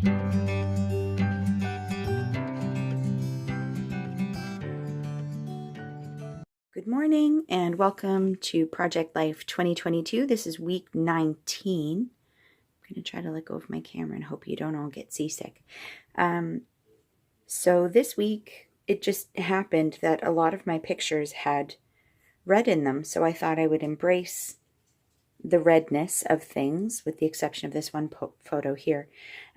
Good morning and welcome to Project Life 2022. This is week 19. I'm going to try to let go of my camera and hope you don't all get seasick. So this week, it just happened that a lot of my pictures had red in them, so I thought I would embrace the redness of things, with the exception of this one photo here.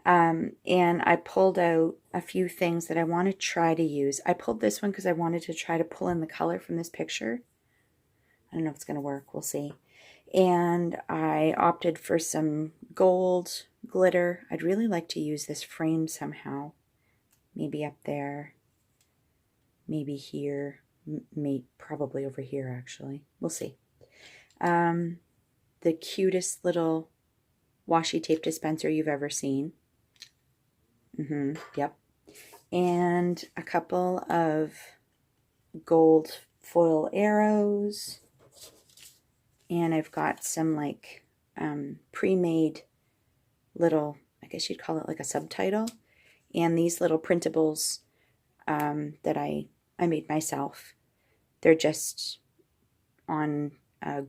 And I pulled out a few things that I want to try to use. I pulled this one because I wanted to try to pull in the color from this picture. I don't know if it's going to work. We'll see. And I opted for some gold glitter. I'd really like to use this frame somehow. Maybe up there. Maybe here. Probably over here, actually. We'll see. The cutest little washi tape dispenser you've ever seen. Yep. And a couple of gold foil arrows. And I've got some like pre-made little, I guess you'd call it like a subtitle. And these little printables that I made myself. They're just on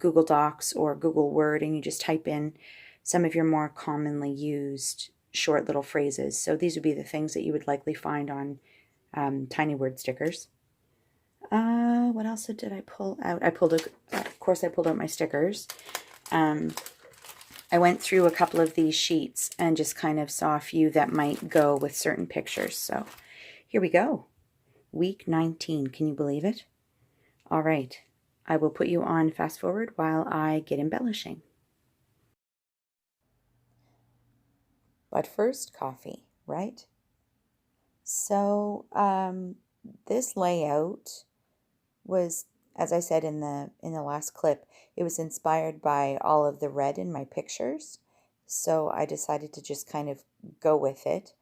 Google Docs or Google Word, and you just type in some of your more commonly used short little phrases. So these would be the things that you would likely find on tiny word stickers. What else did I pull out? Of course I pulled out my stickers. I went through a couple of these sheets and just kind of saw a few that might go with certain pictures. So here we go. Week 19. Can you believe it? All right. I will put you on fast forward while I get embellishing. But first, coffee, right? So this layout was, as I said in the last clip, it was inspired by all of the red in my pictures. So I decided to just kind of go with it.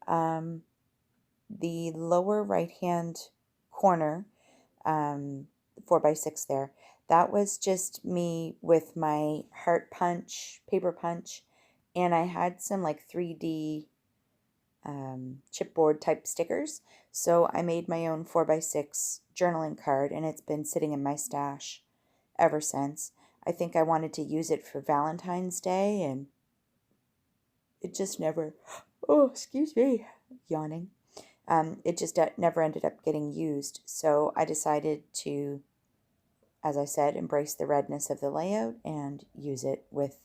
The lower right hand corner, 4x6 there, that was just me with my heart punch, paper punch, and I had some like 3D chipboard type stickers. So I made my own 4x6 journaling card, and it's been sitting in my stash ever since. I think I wanted to use it for Valentine's Day, and it just never, oh, excuse me, yawning. It just never ended up getting used. So I decided to, as I said, embrace the redness of the layout and use it with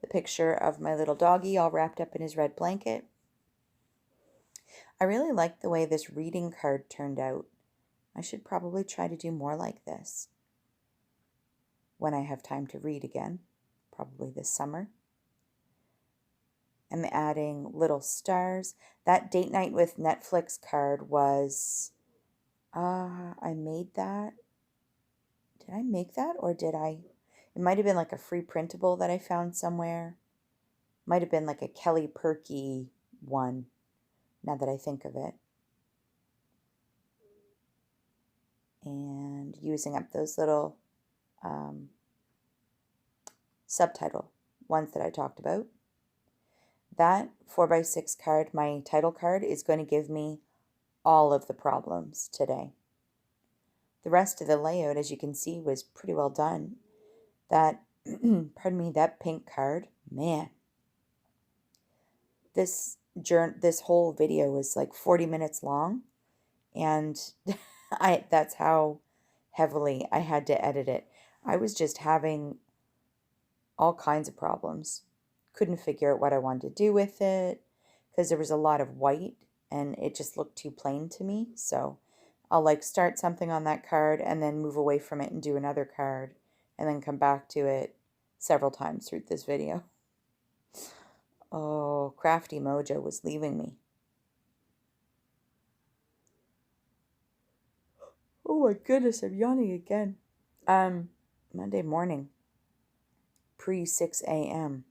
the picture of my little doggy all wrapped up in his red blanket. I really like the way this reading card turned out. I should probably try to do more like this when I have time to read again, probably this summer. I'm adding little stars. That date night with Netflix card was, I made that. Did I make that or did I? It might have been like a free printable that I found somewhere. Might have been like a Kelly Perky one, now that I think of it. And using up those little subtitle ones that I talked about. That 4x6 card, my title card, is going to give me all of the problems today. The rest of the layout, as you can see, was pretty well done. That, pardon me, that pink card, man. This whole video was like 40 minutes long, and that's how heavily I had to edit it. I was just having all kinds of problems. Couldn't figure out what I wanted to do with it because there was a lot of white and it just looked too plain to me. So I'll like start something on that card and then move away from it and do another card and then come back to it several times through this video. Oh, Crafty Mojo was leaving me. Oh my goodness, I'm yawning again. Monday morning, pre 6 a.m.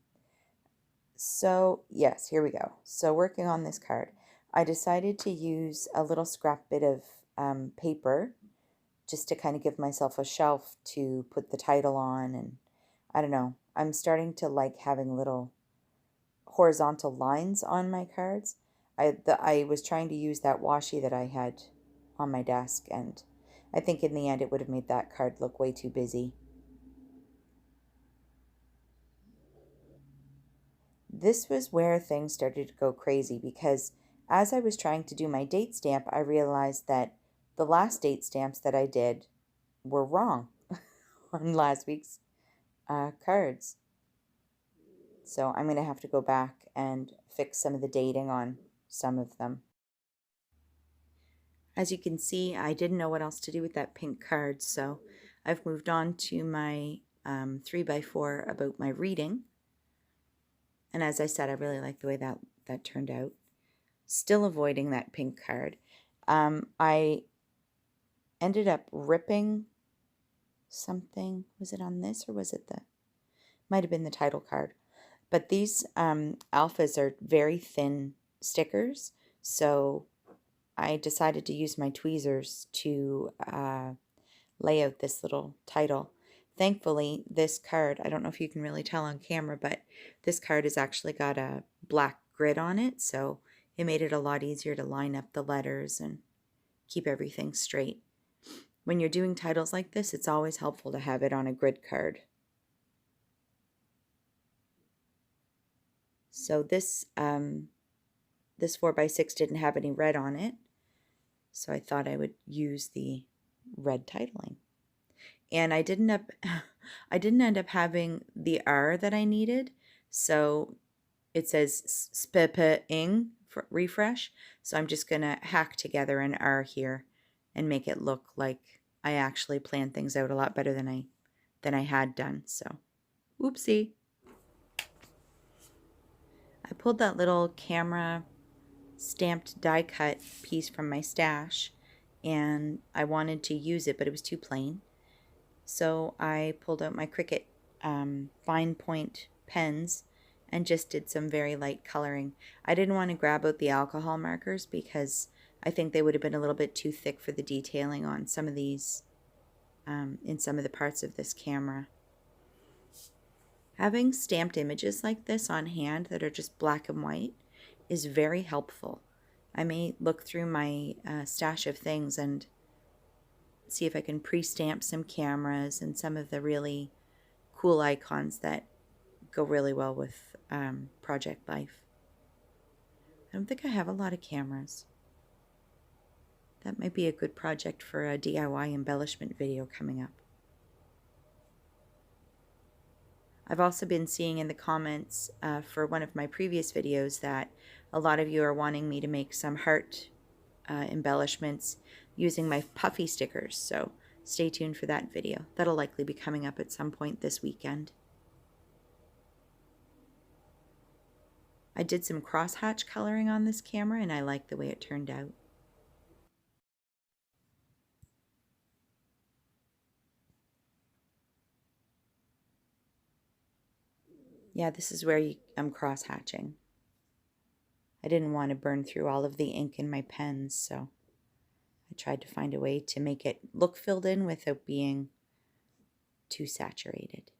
So, yes, here we go. So, working on this card, I decided to use a little scrap bit of paper just to kind of give myself a shelf to put the title on. And I don't know, I'm starting to like having little horizontal lines on my cards. I was trying to use that washi that I had on my desk, and I think in the end it would have made that card look way too busy. This was where things started to go crazy because as I was trying to do my date stamp, I realized that the last date stamps that I did were wrong on last week's cards. So I'm going to have to go back and fix some of the dating on some of them. As you can see, I didn't know what else to do with that pink card, so I've moved on to my 3x4 about my reading. And as I said, I really like the way that turned out. Still avoiding that pink card. I ended up ripping something. Was it on this or was it might have been the title card. But these alphas are very thin stickers, so I decided to use my tweezers to lay out this little title. Thankfully, this card, I don't know if you can really tell on camera, but this card has actually got a black grid on it, so it made it a lot easier to line up the letters and keep everything straight. When you're doing titles like this, it's always helpful to have it on a grid card. So this 4x6 didn't have any red on it, so I thought I would use the red titling. And I didn't end up having the R that I needed, so it says SPPing for refresh. So I'm just gonna hack together an R here and make it look like I actually planned things out a lot better than I had done. So, oopsie. I pulled that little camera stamped die cut piece from my stash, and I wanted to use it, but it was too plain. So I pulled out my Cricut fine point pens and just did some very light coloring. I didn't want to grab out the alcohol markers because I think they would have been a little bit too thick for the detailing on some of these, in some of the parts of this camera. Having stamped images like this on hand that are just black and white is very helpful. I may look through my stash of things and see if I can pre-stamp some cameras and some of the really cool icons that go really well with Project Life. I don't think I have a lot of cameras. That might be a good project for a DIY embellishment video coming up. I've also been seeing in the comments for one of my previous videos that a lot of you are wanting me to make some heart embellishments using my puffy stickers, so stay tuned for that video. That'll likely be coming up at some point this weekend. I did some crosshatch coloring on this camera and I like the way it turned out. Yeah, this is where I'm cross-hatching. I didn't want to burn through all of the ink in my pens, so I tried to find a way to make it look filled in without being too saturated.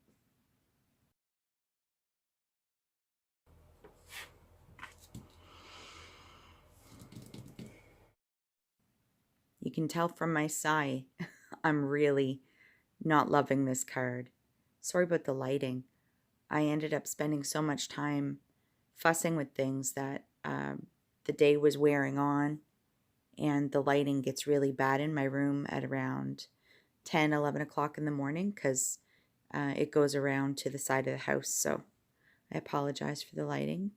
You can tell from my sigh, I'm really not loving this card. Sorry about the lighting. I ended up spending so much time fussing with things that the day was wearing on, and the lighting gets really bad in my room at around 10, 11 o'clock in the morning because it goes around to the side of the house, so I apologize for the lighting.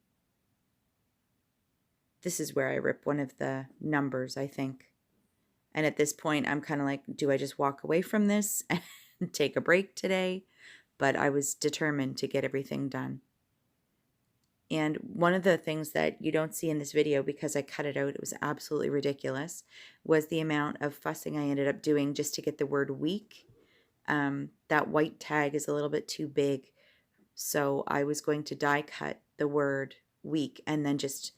This is where I rip one of the numbers, I think. And at this point, I'm kind of like, do I just walk away from this and take a break today? But I was determined to get everything done. And one of the things that you don't see in this video, because I cut it out, it was absolutely ridiculous, was the amount of fussing I ended up doing just to get the word week. That white tag is a little bit too big, so I was going to die cut the word week and then just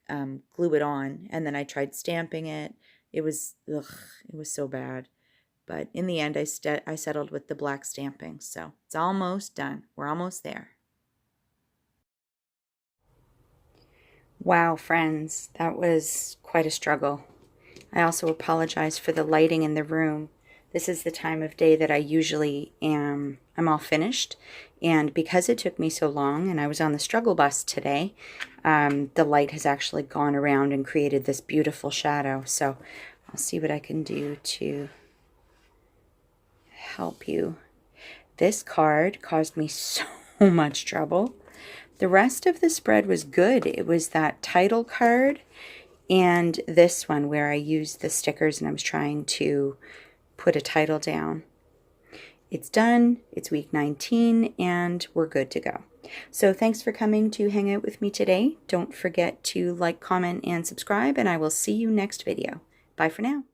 glue it on, and then I tried stamping it. It was so bad. But in the end, I settled with the black stamping, so it's almost done. We're almost there. Wow, friends, that was quite a struggle. I also apologize for the lighting in the room. This is the time of day that I usually I'm all finished. And because it took me so long and I was on the struggle bus today, the light has actually gone around and created this beautiful shadow. So I'll see what I can do to help you. This card caused me so much trouble. The rest of the spread was good. It was that title card and this one where I used the stickers and I was trying to put a title down. It's done, it's week 19, and we're good to go. So thanks for coming to hang out with me today. Don't forget to like, comment, and subscribe, and I will see you next video. Bye for now.